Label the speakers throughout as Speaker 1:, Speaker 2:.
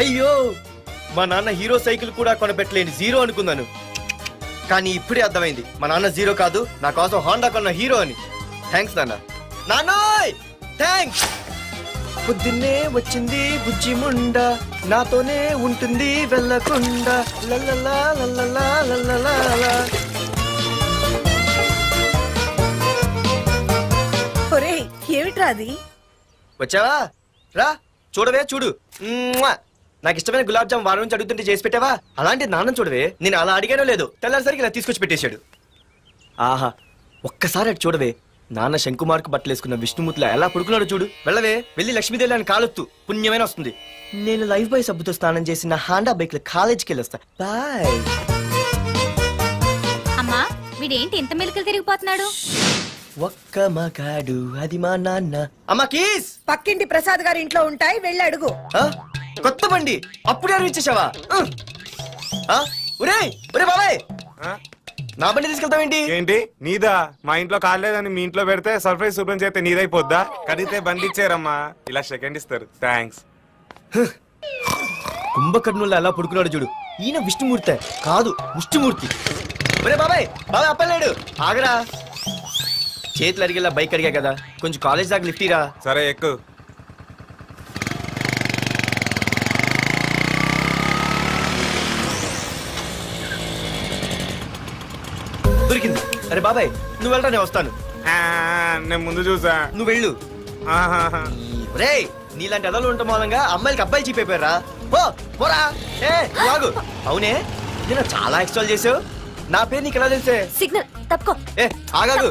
Speaker 1: అయ్యో మా నాన్న హీరో సైకిల్ కూడా కొనబెట్టలేని జీరో అనుకున్నాను. కానీ ఇప్పుడే అర్థమైంది మా నాన్న జీరో కాదు, నా కోసం హోండా కొన్న హీరో అని. థ్యాంక్స్ నాన్న. నాన్నోయ్ థ్యాంక్స్. పొద్దున్నే వచ్చింది బుజ్జి ముండ, నాతోనే ఉంటుంది వెళ్ళకుండా. లల్లలా లల్లలా లల్లలా.
Speaker 2: ఒరేయ్ ఏమిట్రా అది?
Speaker 1: వచ్చావా? రా చూడవే, చూడు. నాకు ఇష్టమైన గులాబ్ జామ్ వారం నుంచి అడుగుతుంటే చేసి పెట్టావా? అలాంటి నాన్న చూడవే, నేను అలా అడిగానో లేదు, తెల్లారిసరికి ఇలా తీసుకొచ్చి పెట్టేశాడు. ఆహా, ఒక్కసారి అటు చూడవే, నాన్న శంకుమార్కు బట్టలేసుకున్న విష్ణుమూర్తిలా ఎలా పడుకున్నాడు చూడు. వెళ్ళవే, వెళ్ళి లక్ష్మీదేవి అని కాలొత్తు, పుణ్యమైన వస్తుంది. నేను లైఫ్ బాయ్ సబ్బుతో స్నానం చేసిన హాండా బైక్ లో కాలేజీకి వెళ్ళొస్తా. బాయ్.
Speaker 3: అమ్మా వీడేంటి ఇంత మెలికలు తిరిగిపోతున్నాడు?
Speaker 1: ఒక్క మగాడు అది మా నాన్న. అమ్మా కీస్
Speaker 2: పక్కింటి ప్రసాద్ గారి ఇంట్లో ఉంటాయి, వెళ్ళి అడుగు.
Speaker 1: కొత్త బండి అప్పుడే అనిపించేసావా? ఒరే ఒరే బాబాయ్, నా బండి తీసుకెళ్తావేంటి?
Speaker 4: ఏంటి నీదా? మా ఇంట్లో కాలేదని మీ ఇంట్లో పెడితే సర్ప్రైజ్ శుభ్రం చేస్తే నీదైపోద్దా? కడిగితే బండి ఇచ్చారమ్మా, ఇలా సెకండ్ ఇస్తారు. థ్యాంక్స్.
Speaker 1: కుంభకర్ణుల్లో ఎలా పడుకున్నాడు చూడు. ఈయన విష్ణుమూర్తి కాదు, ముష్టిమూర్తి. ఒరే బాబాయ్, బాబాయ్ అప్పలేడు, ఆగరా. చేతులు అడిగేలా బైక్ అడిగా కదా, కొంచెం కాలేజ్ దాకా లిఫ్ట్ ఇరా.
Speaker 4: సరే ఎక్కు.
Speaker 1: దొరికింది. అరే బాబాయ్ నువ్వు వెళ్ళరా, నేను వస్తాను.
Speaker 4: నేను ముందు చూసా,
Speaker 1: నువ్వు వెళ్ళు. రే నీలాంటి అదలు ఉండటం మూలంగా అమ్మాయిలకి అబ్బాయిలు చీపైపోయారా? పోరా. ఆగు. అవునే, నేను చాలా ఎక్స్ట్రాల్ చేసావు. నా పేరు నీకు ఎలా తెలిసే?
Speaker 3: సిగ్నల్ తప్పుకో.
Speaker 1: ఆగాగు.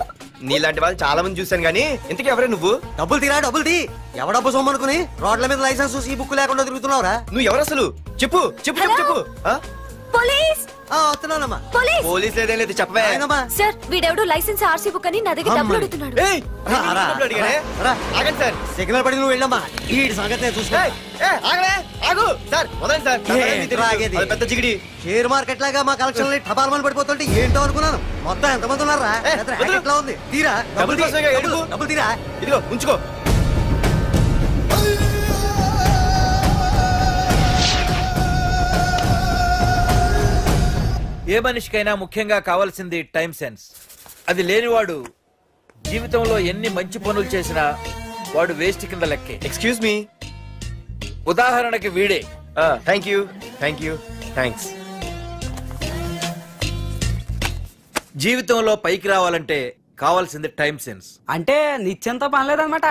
Speaker 1: నీలాంటి వాళ్ళు చాలా మంది చూశాను గానీ ఇంతకీ ఎవరే నువ్వు?
Speaker 5: డబ్బులు తీరా, డబ్బులు తీ. ఎవడ డబ్బు సొమ్మనుకుని రోడ్ల మీద లైసెన్స్ ఈ బుక్ లేకుండా తిరుగుతున్నావురా?
Speaker 1: నువ్వు ఎవరు అసలు? చెప్పు చెప్పు చెప్పు చెప్పు.
Speaker 3: పోలీస్
Speaker 5: వస్తున్నానమ్మా.
Speaker 1: పోలీస్ లేదేం లేదు, చెప్పవే.
Speaker 3: సార్ వీడెవడో లైసెన్స్ ఆర్సీ బుక్ అని నా దగ్గర డబ్బులు అడుగుతున్నాడు.
Speaker 1: ఆగండి సార్.
Speaker 5: సిగ్నల్ పడి నువ్వు వెళ్ళమ్మా, ఈ సంగతి చూసుకో.
Speaker 1: ఆగు సార్, వదండి సార్. పెద్ద జిగిడి
Speaker 5: షేర్ మార్కెట్ లాగా మా కలెక్షన్ టపాల్మని పడిపోతుంటే ఏంటో అనుకున్నాను. మొత్తం ఎంతమంది ఉన్నారా? ఎట్లా ఉంది? తీరా డబ్బులు తీరా.
Speaker 1: ఇదిగో ఉంచుకో.
Speaker 6: ఏ మనిషికైనా ముఖ్యంగా కావాల్సింది టైం సెన్స్. అది లేనివాడు జీవితంలో ఎన్ని మంచి పనులు చేసినా వాడు వేస్ట్ కింద లెక్కే.
Speaker 1: Excuse me.
Speaker 6: ఉదాహరణకి వీడే.
Speaker 1: Thank you thank you thanks.
Speaker 6: జీవితంలో పైకి రావాలంటే కావాల్సింది టైం సెన్స్.
Speaker 7: అంటే నిత్యంతో పనిలేదన్నమాట.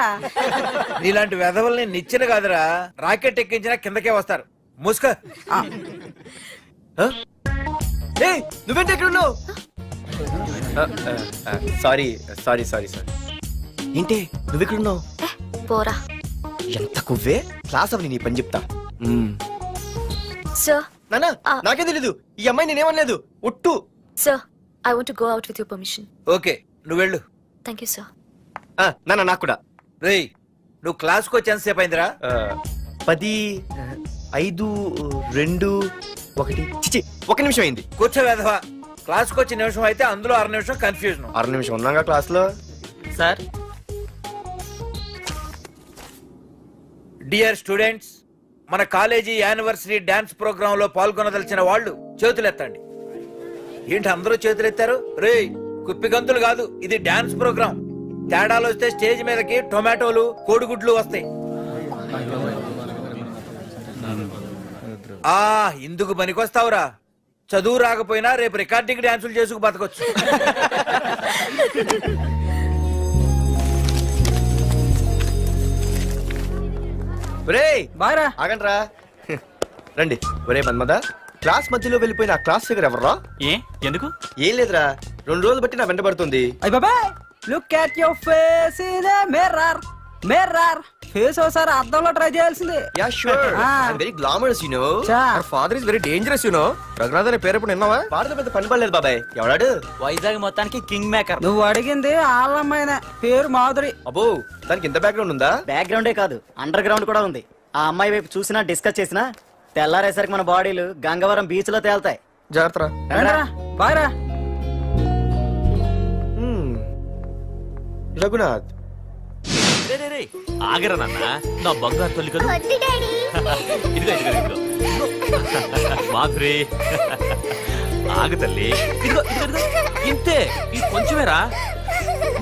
Speaker 6: నీలాంటి వెధవల్ని నిచ్చెన కాదురా, రాకెట్ ఎక్కించినా కిందకే వస్తారు. ముస్క.
Speaker 1: నువ్వేంటి ఎక్కడ ఉన్నావు? Sorry sorry sorry sorry. ఏంటి నువ్వెక్కడున్నావు?
Speaker 3: పోరా.
Speaker 1: ఎంత కువ్వే. క్లాస్ అవని నీ పని చెప్తా.
Speaker 3: సార్
Speaker 1: నానా నాకే తెలీదు, ఈ అమ్మాయి నేనేమనలేదు, ఒట్టు.
Speaker 3: Sir I want to go out with your permission.
Speaker 6: Okay నువ్వు వెళ్ళు.
Speaker 3: Thank you sir.
Speaker 1: నానా నాకు కూడా.
Speaker 6: రేయ్ నువ్వు క్లాస్కి వచ్చి ఎంతసేపు అయిందిరా?
Speaker 1: 10, 5, 2, 1. చిచి 1 నిమిషం అయింది.
Speaker 6: కూర్చో వెధవా. క్లాస్కి వచ్చి నిమిషం అయితే అందులో 6 నిమిషం కన్ఫ్యూజన్.
Speaker 1: 6 నిమిషం ఉన్నాగా క్లాస్ లో.
Speaker 7: సార్
Speaker 6: డియర్ స్టూడెంట్స్, మన కాలేజీ యానివర్సరీ డాన్స్ ప్రోగ్రామ్ లో పాల్గొనదలిచిన వాళ్ళు చేతులెత్తండి. ఏంటి అందరూ చేతులెత్తారు? రేయ్ కుప్పి గంతులు కాదు, ఇది డాన్స్ ప్రోగ్రామ్. తేడాలు వస్తే స్టేజ్ మీదకి టొమాటోలు కోడిగుడ్లు వస్తాయి. ఇందుకు పనికొస్తావురా. చదువు రాకపోయినా రేపు రికార్డింగ్ డాన్సులు చేసుకు బతకొచ్చు.
Speaker 1: ఆగండ్రా రండి. ఒరే మన్మద, క్లాస్ మధ్యలో వెళ్ళిపోయిన ఆ క్లాస్ ఫిగర్ ఎవర్రా?
Speaker 8: ఎందుకు?
Speaker 1: ఏం లేదురా, 2 రోజులు బట్టి నా వెంట పడుతుంది.
Speaker 7: Look at your face in the mirror. Mirror face ఒకసారి అద్దంలో ట్రై చేయాల్సింది.
Speaker 1: Yeah sure. I am very glamorous you know. Our father is very dangerous you know. Raghunath అనే పేరు ఎప్పుడు విన్నావా? ఫాదర్ పెద్ద పని పడలేదు బాబాయ్. ఎవడాడు?
Speaker 7: వైజాగ్ మొత్తానికి కింగ్ మేకర్. నువ్వు అడిగింది ఆళ్ళమ్మాయిన పేరు మాధురి.
Speaker 1: అబ్బో దానికి ఇంత బ్యాక్గ్రౌండ్ ఉందా?
Speaker 9: బ్యాక్గ్రౌండే కాదు, అండర్ గ్రౌండ్ కూడా ఉంది. ఆ అమ్మాయి వైపు చూసినా డిస్కస్ చేసినా తెల్లారేసరికి మన బాడీలు గంగవరం బీచ్ లో తేలుతాయి.
Speaker 1: జాగ్రత్త.
Speaker 7: బాయ్రా.
Speaker 1: రఘునాథ్
Speaker 8: ఆగరా నాన్న, నా బంగారు తల్లి కదా. ఇదిగో ఇదిగో ఇదిగో మాధురి ఆగు తల్లి. ఇదిగో ఇదిగో ఇదిగో ఇంతే, ఇది కొంచెమేరా.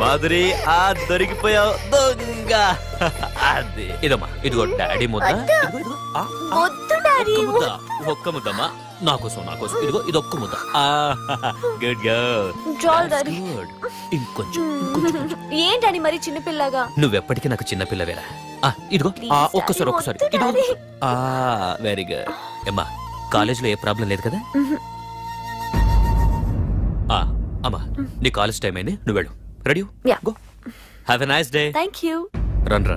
Speaker 8: మాధురి దొరికిపోయావు దొంగ. అది ఇదమ్మా, ఇదిగో డాడీ ముద్ద. ఇదిగో ఇదిగో ఒక్క ముద్దమ్మా నా కోసం ఇదిగో ఇది ఒక్క ముద్ద. Good girl. ఇంకొంచెం.
Speaker 3: ఏంటని మరి చిన్నపిల్లగా?
Speaker 8: నువ్వెప్పటికీ నాకు చిన్నపిల్లవేరా. ఇదిగో ఒక్కసారి ఇదిగో. Very good. అమ్మా కాలేజీలో ఏ ప్రాబ్లం లేదు కదా? అమ్మా నీ కాలేజ్ టైం అయింది, నువ్వు వెళ్ళు. Ready? Go. Have a nice day.
Speaker 3: Thank you.
Speaker 8: Run రా.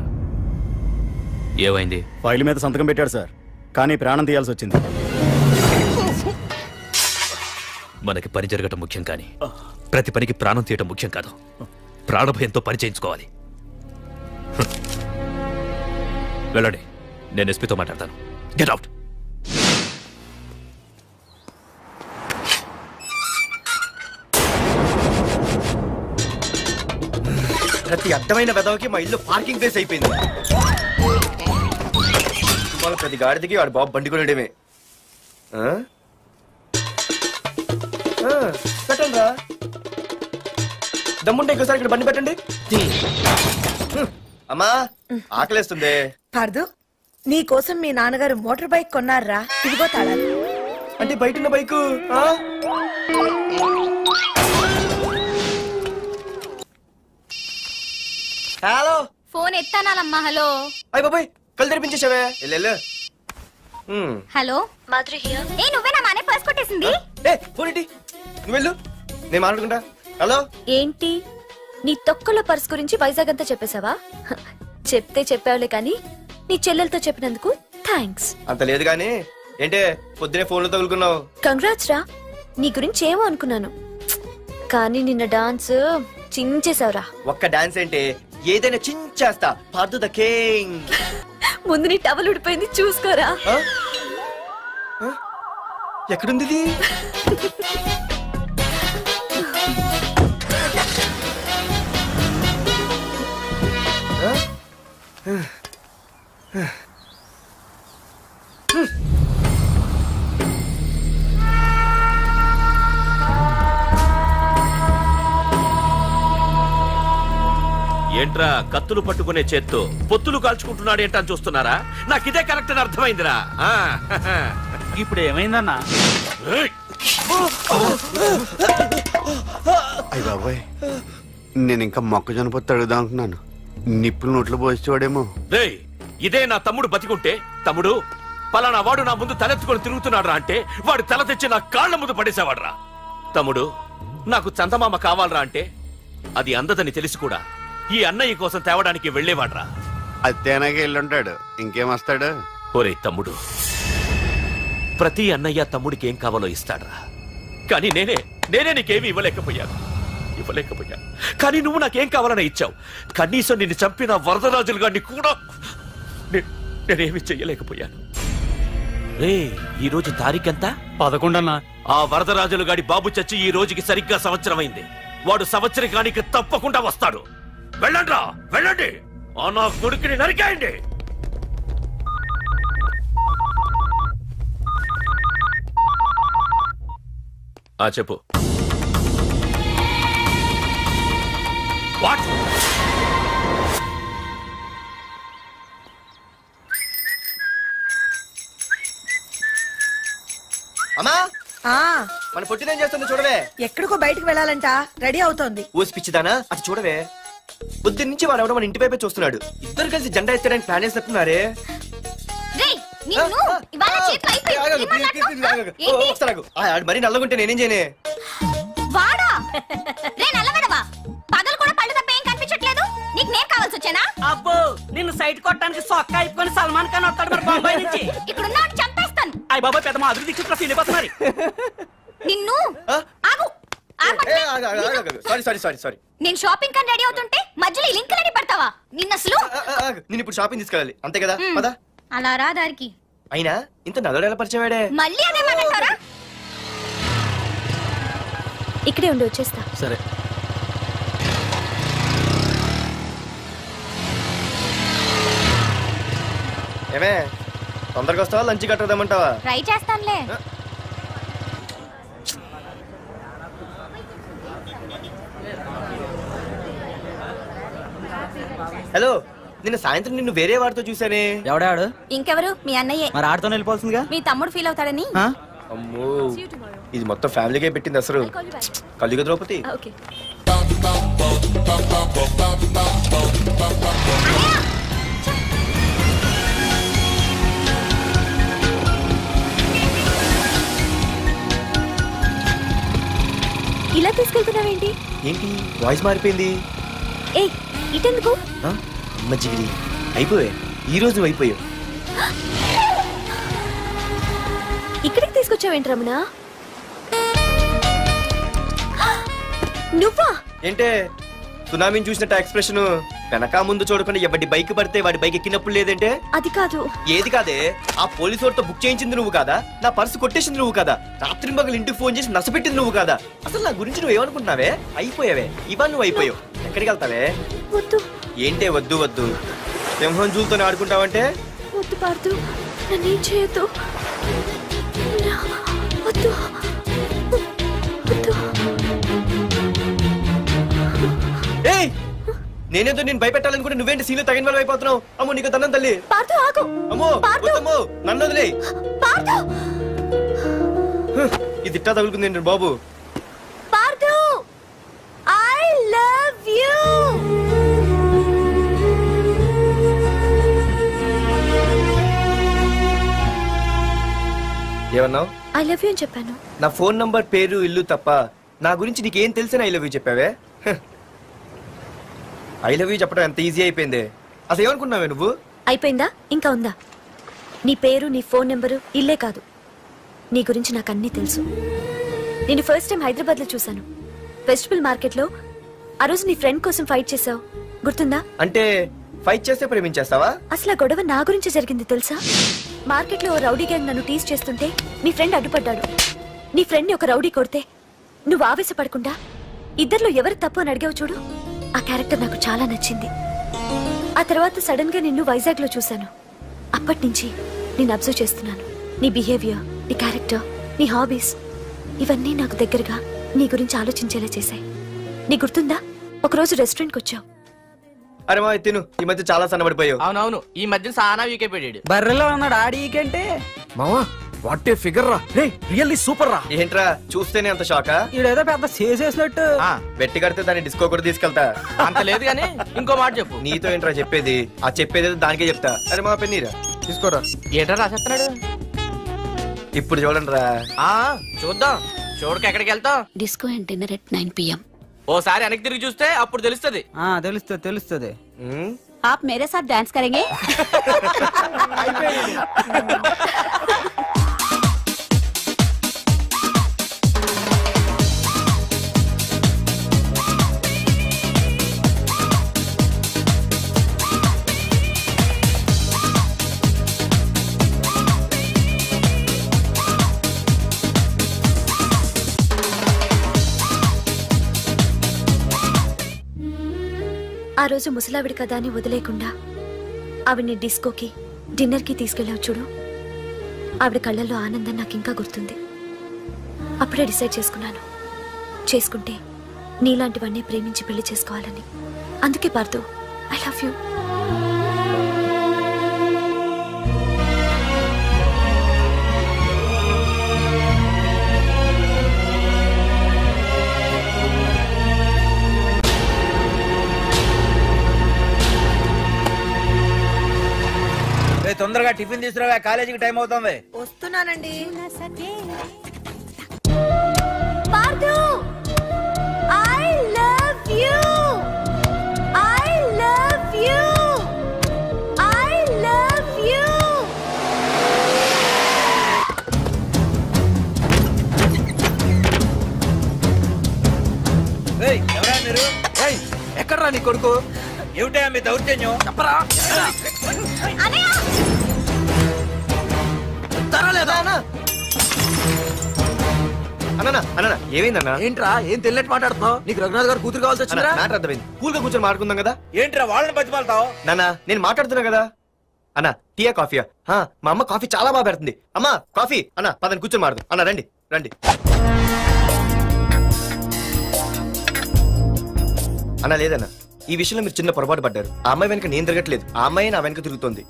Speaker 8: ఏమైంది?
Speaker 9: ఫైల్ మీద సంతకం పెట్టాడు సార్, కానీ ప్రాణం తీయాల్సి వచ్చింది.
Speaker 8: మనకి పని జరగటం ముఖ్యం, కానీ ప్రతి పనికి ప్రాణం తీయటం ముఖ్యం కాదు. ప్రాణభయంతో పని చేయించుకోవాలి. వెళ్ళండి, నేను ఎస్పీతో మాట్లాడతాను. Get out.
Speaker 1: ప్రతి అడ్డమైన వెదవకి మా ఇల్లు పార్కింగ్ ప్లేస్ అయిపోయింది. వాళ్ళ ప్రతి గాడిదకి వాడు బాబు బండి కొనడమే. పెట్టండి రా, దమ్ముంటే ఇంకోసారి ఇక్కడ బండి పెట్టండి. అమ్మా ఆకలేస్తుంది.
Speaker 2: పార్దు, నీ కోసం మీ నాన్నగారు మోటార్ బైక్ కొన్నారా? ఇదిగో తాళాలు.
Speaker 1: అంటే బయట ఉన్న బైకు. హలో,
Speaker 3: ఫోన్ ఎత్తానాలమ్మా. హలో.
Speaker 1: అయ్య బాబాయ్, కళ్ళు తెరిపించేసావే. వెళ్ళు.
Speaker 3: Hello Madhuri here. ఏ నువ్వే నా మానే పర్స్ కొట్టేసింది.
Speaker 1: ఫోన్ ఏంటి? నువ్వు వెళ్ళు, నేను మాట్లాడుకుంటా. హలో.
Speaker 3: ఏంటి నీ తొక్కల పర్స్ గురించి వైజాగ్ అంతా చెప్పేశావా? చెప్తే చెప్పావులే, కానీ నీ చెల్లెలతో చెప్పినందుకు థ్యాంక్స్.
Speaker 1: అంత లేదు కానీ ఏంటే పొద్దునే ఫోన్లో తగులుకున్నావు?
Speaker 3: కంగ్రాట్స్ రా. నీ గురించి ఏమో అనుకున్నాను, కానీ నిన్న డాన్స్ చించేశావురా.
Speaker 1: ఒక్క డాన్స్ ఏంటి, ఏదైనా చించేస్తా. Pardhu the king.
Speaker 3: ముందు నీ టవల్ ఉడిపోయింది, చూసుకోరా.
Speaker 1: ఎక్కడుంది ఇది?
Speaker 8: ఏంట్రా కత్తులు పట్టుకునే చేత్తో పొత్తులు కాల్చుకుంటున్నాడు ఏంటని చూస్తున్నారా? నాకిదే కరెక్ట్ అని అర్థమైందిరా.
Speaker 7: ఇప్పుడు ఏమైందన్నా?
Speaker 10: అయ్య బాబాయ్, నేను ఇంకా మొక్కజొన్న పొత్తు అడుగుదాం అనుకున్నాను. నిప్పులు నోట్లో పోసేవాడేమో.
Speaker 8: రేయ్, ఇదే నా తమ్ముడు బతికుంటే, తమ్ముడు పలానా వాడు నా ముందు తలెత్తుకొని తిరుగుతున్నాడు అంటే వాడు తల తెచ్చి నా కాళ్ల ముందు పడేసేవాడ్రా. తమ్ముడు నాకు చందమామ కావాలరా అంటే అది అందదని తెలిసి కూడా ఈ అన్నయ్య కోసం తేవడానికి వెళ్లేవాడ్రా.
Speaker 10: అత్తేనాకి వెళ్ళుంటాడు, ఇంకేమొస్తాడు?
Speaker 8: ఒరే తమ్ముడు, ప్రతి అన్నయ్య తమ్ముడికి ఏం కావాలో ఇస్తాడ్రా, కానీ నేనే నీకేమీ ఇవ్వలేకపోయాను. కానీ నువ్వు నాకేం కావాలని ఇచ్చావు. కనీసం నిన్ను చంపిన వరదరాజులు గారిని కూడా నేనేమి చెయ్యలేకపోయాను. రే, ఈ రోజు తారీఖెంత?
Speaker 9: 11 అన్నా.
Speaker 8: ఆ వరదరాజులు గాడి బాబు చచ్చి ఈ రోజుకి సరిగ్గా సంవత్సరం అయింది. వాడు సంవత్సరానికి తప్పకుండా వస్తాడు. వెళ్ళండి రా, వెళ్ళండి. ఆ నా కొడుకుని నరికేయండి. చెప్పు. వాట్?
Speaker 1: అమ్మా,
Speaker 2: ఆ
Speaker 1: మన పొట్టిదేం చేస్తుంది చూడవే.
Speaker 2: ఎక్కడికో బయటకు వెళ్ళాలంట, రెడీ అవుతోంది.
Speaker 1: ఊసి పిచ్చిదానా, అటు చూడవే. పొద్దున్న నుంచి వాడు ఎవడో మన ఇంటి వైపే చూస్తున్నాడు. ఇద్దరు కలిసి జెండా ఎత్తడానికి ప్లాన్ వేస్తున్నట్టున్నారే. మరి నల్లగుంటే నేనేం చేయనే?
Speaker 3: వాడా రే నల్లగడవా, పగలు కూడా పళ్ళు తప్ప ఏం కనిపించట్లేదు. నీకు నేను కావాల్సి వచ్చానా?
Speaker 7: అబ్బో, నిన్ను సైట్ కొట్టడానికి సొక్క అయిపోయి సల్మాన్ ఖాన్ వస్తాడు మరి బొంబాయి నుంచి.
Speaker 3: ఇక్కడ ఉన్నాడు చంపేస్తాను.
Speaker 7: అయ్య బాబా, పెద్ద మాధురి దీక్షితుల ఫీల్ అయిపోతున్నారు.
Speaker 3: నిన్ను ఆగు.
Speaker 1: సారీ.
Speaker 3: నేను షాపింగ్ కని రెడీ అవుతుంటే మధ్యలో ఈ లింక్ రెడీ పెడతావా? నిన్న అసలు
Speaker 1: నేను ఇప్పుడు షాపింగ్ తీసుకెళ్ళాలి, అంతే కదా? పదా.
Speaker 3: అలా రా దారికి.
Speaker 1: అయినా ఇంత నల్లడు ఎలా పరిచయవాడే?
Speaker 3: మళ్ళీ అదే మాట్లాడతారా? ఇక్కడే ఉండి వచ్చేస్తా.
Speaker 8: సరే.
Speaker 1: ఏమే తొందరగా వస్తావా లంచ్ కట్టదామంటావా?
Speaker 3: ట్రై చేస్తానులే.
Speaker 1: హలో, నిన్న సాయంత్రం నిన్ను వేరే వాడితో చూసానే.
Speaker 7: ఎవడాడు?
Speaker 3: ఇంకెవరు? మీ అన్నయ్యే.
Speaker 7: మరి ఆడుతో వెళ్ళిపోవాల్సిందిగా.
Speaker 3: మీ తమ్ముడు ఫీల్ అవుతాడని.
Speaker 1: అమ్మో, ఇది మొత్తం ఫ్యామిలీకే పెట్టింది అసలు. కలియుగ ద్రౌపది.
Speaker 3: ఓకే. ఇలా తీసుకెళ్తున్నావేంటి?
Speaker 1: ఏంటి వాయిస్ మారిపోయింది?
Speaker 3: ఏ ఇటెందుకు?
Speaker 1: అమ్మ జిగిరి, అయిపోయా ఈ రోజు నువ్వు అయిపోయావు.
Speaker 3: ఇక్కడికి తీసుకొచ్చావేంటి రమణ? నువ్వా?
Speaker 1: ఏంటే సునామీని చూసినట్టు ఎక్స్ప్రెషన్? వెనక ముందు చూడకుండా ఎవడి బైక్ పడితే వాడి బైక్ ఎక్కినప్పుడు లేదంటే?
Speaker 3: అది కాదు.
Speaker 1: ఏది కాదే? ఆ పోలీసు వాడితో బుక్ చేయించింది నువ్వు కాదా? నా పర్సు కొట్టేసింది నువ్వు కాదా? రాత్రి మగలు ఇంటికి ఫోన్ చేసి నసపెట్టింది నువ్వు కాదా? అసలు నా గురించి నువ్వు ఏమనుకుంటున్నావే? అయిపోయావే, ఇవాళ నువ్వు అయిపోయావు. ఎక్కడికి వెళ్తావే?
Speaker 3: వద్దు.
Speaker 1: ఏంటే వద్దు వద్దు? సింహం జూలతో ఆడుకుంటావంటే?
Speaker 3: వద్దు పార్దు, నన్నేం చేయొద్దు. వద్దు వద్దు.
Speaker 1: ఏయ్, నేనేదో నేను భయపెట్టాలనుకుంటే నువ్వేంటి సీన్లో తగిన వాళ్ళు అయిపోతున్నావు? అమ్మో నీకు దండం తల్లి.
Speaker 3: పార్దు ఆగు.
Speaker 1: అమ్మో వద్దమ్మో, నన్ను వదిలే.
Speaker 3: పార్దు,
Speaker 1: ఇది ఇట్టా తగులుకుంది ఏంటి బాబు?
Speaker 3: పార్దు, ఐ లవ్ యు.
Speaker 1: ఏమన్నావు?
Speaker 3: ఐ లవ్ యూ అని చెప్పాను.
Speaker 1: నా ఫోన్ నంబర్, పేరు, ఇల్లు తప్ప నా గురించి నీకేం తెలిసిన ఐ లవ్ యూ చెప్పావే? ఐ లవ్ యూ చెప్పడం ఎంత ఈజీ అయిపోయింది. అసలు ఏమనుకున్నావే నువ్వు?
Speaker 3: అయిపోయిందా? ఇంకా ఉందా? నీ పేరు, నీ ఫోన్ నెంబరు, ఇల్లే కాదు, నీ గురించి నాకు అన్నీ తెలుసు. నేను ఫస్ట్ టైం హైదరాబాద్ లో చూశాను, వెజిటబుల్ మార్కెట్ లో. ఆ రోజు నీ ఫ్రెండ్ కోసం ఫైట్ చేసావు, గుర్తుందా?
Speaker 1: అంటే ఫైట్ చేస్తే ప్రేమించేస్తావా?
Speaker 3: అసలు ఆ గొడవ నా గురించి జరిగింది తెలుసా? మార్కెట్ లో ఓ రౌడీ గ్యాంగ్ నన్ను టీజ్ చేస్తుంటే నీ ఫ్రెండ్ అడ్డుపడ్డాడు. నీ ఫ్రెండ్ ని ఒక రౌడీ కొడితే నువ్వు ఆవేశపడకుండా ఇద్దరిలో ఎవరు తప్పు అని అడిగావు చూడు, ఆ క్యారెక్టర్ నాకు చాలా నచ్చింది. ఆ తర్వాత సడన్ గా నిన్ను వైజాగ్ లో చూశాను. అప్పటి నుంచి నేను అబ్జర్వ్ చేస్తున్నాను. నీ బిహేవియర్, నీ క్యారెక్టర్, నీ హాబీస్, ఇవన్నీ నాకు దగ్గరగా నీ గురించి ఆలోచించేలా చేశాయి. నీ గుర్తుందా, ఒకరోజు రెస్టారెంట్ కి వచ్చావు.
Speaker 1: అరే మా తిను, ఈ మధ్య చాలా సన్నబడిపోయావు.
Speaker 11: అవునవును, ఈ మధ్య సానా వీకే పెట్టాడు.
Speaker 7: బర్రెలో ఉన్నాడు ఆడీకంటే.
Speaker 11: మావా వాట్ ఏ ఫిగర్ రా, రే రియల్లీ సూపర్ రా.
Speaker 1: ఏంట్రా చూస్తేనే అంత షాకా?
Speaker 7: ఈడేదో పెద్ద చేసేసినట్టు.
Speaker 1: బెట్టి కడితే దాన్ని డిస్కో కూడా తీసుకెళ్తా.
Speaker 11: అంత లేదు గానీ ఇంకో మాట చెప్పు.
Speaker 1: నీతో ఏంట్రా చెప్పేది? ఆ చెప్పేది దానికే చెప్తా. అరే మా పెన్నీరా తీసుకోరా.
Speaker 11: ఏటా రాసేస్తున్నాడు?
Speaker 1: ఇప్పుడు చూడండి రా.
Speaker 11: చూద్దాం, చూడక ఎక్కడికి వెళ్తాం?
Speaker 3: Disco and dinner at 9 PM.
Speaker 11: ఓసారి వెనక్కి తిరిగి చూస్తే అప్పుడు తెలుస్తుంది.
Speaker 7: తెలుస్తుంది తెలుస్తుంది.
Speaker 3: आप मेरे साथ डांस करेंगे? ఆ రోజు ముసలావిడి కదా అని వదిలేకుండా ఆవిడ్ని డిస్కోకి, డిన్నర్కి తీసుకెళ్ళావు చూడు, ఆవిడ కళ్ళల్లో ఆనందం నాకు ఇంకా గుర్తుంది. అప్పుడే డిసైడ్ చేసుకున్నాను, చేసుకుంటే నీలాంటివన్నీ ప్రేమించి పెళ్లి చేసుకోవాలని. అందుకే పార్దు, ఐ లవ్ యూ.
Speaker 6: తొందరగా టిఫిన్ తీసుకురా, కాలేజీకి టైం అవుతుంది.
Speaker 2: వస్తున్నానండి.
Speaker 3: Pardhu, I love you. I love you. I love you.
Speaker 6: ఎవరా మీరు?
Speaker 11: ఎక్కడ్రా నీ కొడుకు?
Speaker 6: ఏమిటా మీ దౌర్జన్యం?
Speaker 11: చెప్పరా.
Speaker 1: అన్న ఏమైందన్నా?
Speaker 11: ఏంట్రా ఏం తెలియట్టు మాట్లాడుతున్నావు? నీకు రఘునాథ్ గారు కూతురు కావాల్సి వచ్చిందా?
Speaker 1: మ్యాటర్ అర్థమైంది. కూల్ గా కూర్చొని మాట్లాడుకుందాం కదా.
Speaker 6: ఏంట్రా వాళ్ళని బతిమాలతావు?
Speaker 1: నాన్న నేను మాట్లాడుతున్నా కదా. అన్న టీయా కాఫీయా మా అమ్మ కాఫీ చాలా బాగా పెడుతుంది. అమ్మా కాఫీ అన్న పదని కూర్చొని మాడదు. అన్న రండి రండి. అన్న లేదన్న, ఈ విషయంలో మీరు చిన్న పొరపాటు పడ్డారు. ఆ అమ్మాయి వెనక నేను తిరగట్లేదు, ఆ అమ్మాయి నా వెనక తిరుగుతోంది.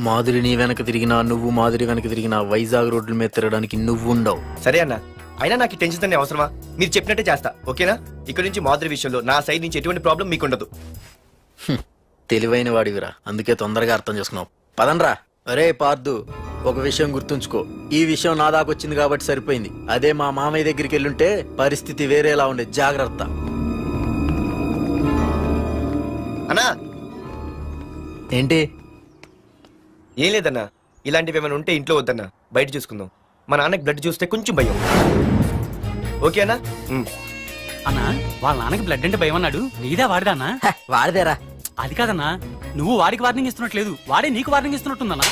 Speaker 11: మాధురి నీ వెనక తిరిగినా, నువ్వు మాధురి వెనక తిరిగినా వైజాగ్ రోడ్ల మీద తిరగడానికి నువ్వు ఉండవు.
Speaker 1: సరే అన్న, అయినా నాకు టెన్షన్ అనే అవసరమా? మీరు చెప్పినట్టే చేస్తా, ఓకేనా? ఇక్కడ నుంచి మాధురి విషయంలో నా సైడ్ నుంచి ఎటువంటి ప్రాబ్లం మీకు ఉండదు.
Speaker 11: తెలివైన వాడివిరా, అందుకే తొందరగా అర్థం చేసుకున్నావు. పదండ్రా. అరే పార్దు, ఒక విషయం గుర్తుంచుకో. ఈ విషయం నా దాకొచ్చింది కాబట్టి సరిపోయింది. అదే మా మామయ్య దగ్గరికి వెళ్ళుంటే పరిస్థితి వేరేలా ఉండే. జాగ్రత్త.
Speaker 1: అన్నా
Speaker 11: ఏంటి?
Speaker 1: ఏం లేదన్నా, ఇలాంటివి ఏమైనా ఉంటే ఇంట్లో వద్దన్నా, బయట చూసుకుందాం. మా నాన్నకి బ్లడ్ చూస్తే కొంచెం భయం. ఓకేనా?
Speaker 12: అన్నా వాళ్ళ నాన్నకి బ్లడ్ అంటే భయం అన్నాడు, నీదా వాడిదా అన్నా?
Speaker 11: వాడిదేరా.
Speaker 12: అది కాదన్నా, నువ్వు వాడికి వార్నింగ్ ఇస్తున్నట్లేదు, వాడే నీకు వార్నింగ్ ఇస్తున్నట్టుందన్నా.